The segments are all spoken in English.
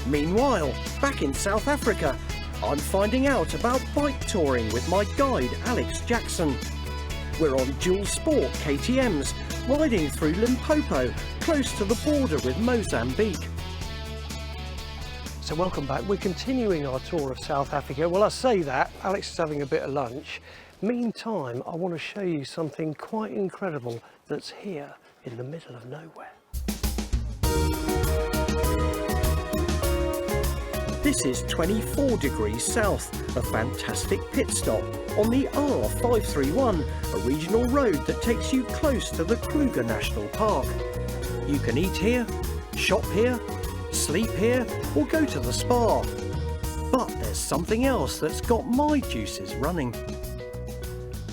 Meanwhile, back in South Africa, I'm finding out about bike touring with my guide Alex Jackson. We're on dual sport KTMs, riding through Limpopo, close to the border with Mozambique. So welcome back. We're continuing our tour of South Africa. Well, I say that, Alex is having a bit of lunch. Meantime, I want to show you something quite incredible that's here in the middle of nowhere. This is 24 degrees south, a fantastic pit stop on the R531, a regional road that takes you close to the Kruger National Park. You can eat here, shop here, sleep here, or go to the spa. But there's something else that's got my juices running.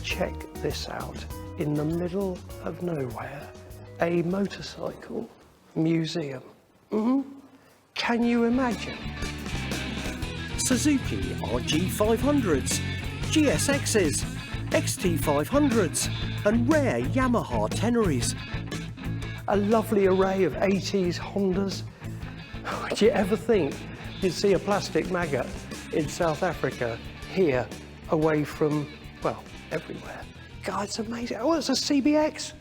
Check this out. In the middle of nowhere, a motorcycle museum. Can you imagine? Suzuki RG500s, GSXs, XT500s, and rare Yamaha Teneries. A lovely array of 80s Hondas. Would you ever think you'd see a plastic maggot in South Africa here, away from, well, everywhere? God, it's amazing. Oh, it's a CBX.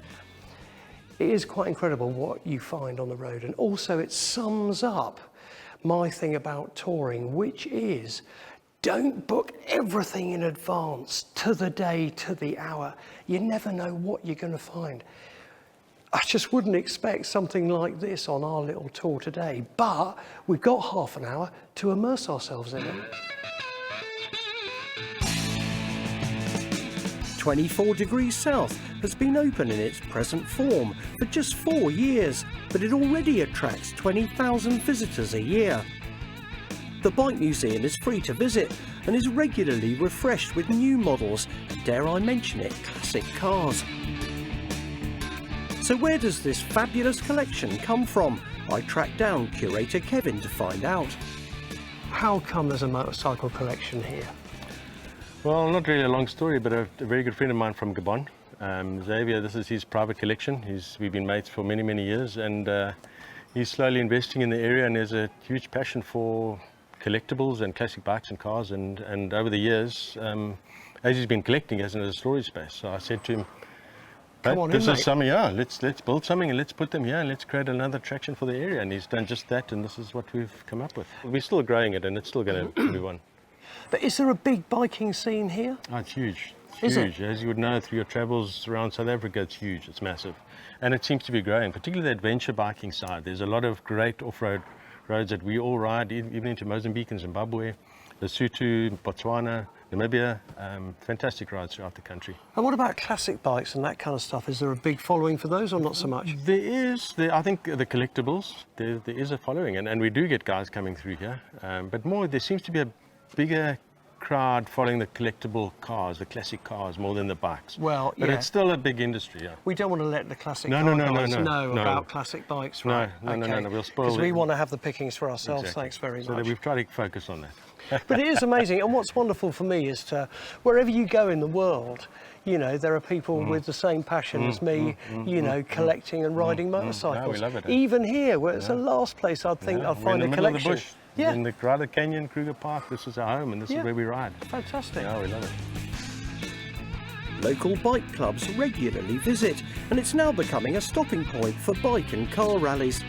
It is quite incredible what you find on the road, and also it sums up my thing about touring, which is don't book everything in advance, to the day, to the hour. You never know what you're going to find. I just wouldn't expect something like this on our little tour today, but we've got half an hour to immerse ourselves in it. 24 degrees south has been open in its present form for just 4 years, but it already attracts 20,000 visitors a year. The bike museum is free to visit and is regularly refreshed with new models, and dare I mention it, classic cars. So where does this fabulous collection come from? I tracked down curator Kevin to find out. How come there's a motorcycle collection here? Well, not really a long story, but a very good friend of mine from Gabon, Xavier, this is his private collection. We've been mates for many, many years, and he's slowly investing in the area, and there's a huge passion for collectibles and classic bikes and cars, and over the years, as he's been collecting, he hasn't had a storage space. So I said to him, this is something, yeah, let's build something and let's put them here and let's create another attraction for the area. And he's done just that, and this is what we've come up with. We're still growing it, and it's still going to move on. But is there a big biking scene here? Oh, it's huge. Is huge. it? As you would know through your travels around South Africa, it's huge, it's massive. And it seems to be growing, particularly the adventure biking side. There's a lot of great off-road roads that we all ride, even into Mozambique and Zimbabwe, Lesotho, Botswana, Namibia, fantastic rides throughout the country. And what about classic bikes and that kind of stuff? Is there a big following for those or not so much? There is. I think the collectibles, there is a following, and we do get guys coming through here. But more, there seems to be a bigger crowd following the collectible cars, the classic cars, more than the bikes. Well, but it's still a big industry, yeah. We don't want to let the classic guys know about classic bikes, right? No, we'll spoil it. Because we want to have the pickings for ourselves. Exactly. Thanks very much. So we've tried to focus on that. But it is amazing, and what's wonderful for me is wherever you go in the world, you know, there are people with the same passion as me, you know, collecting and riding motorcycles. Yeah, we love it. Even here, where it's the last place I'd think I'd find a collection. We're in the middle of the bush. Yeah. In the Grada Canyon, Kruger Park, this is our home, and this is where we ride. Fantastic. Yeah, we love it. Local bike clubs regularly visit, and it's now becoming a stopping point for bike and car rallies.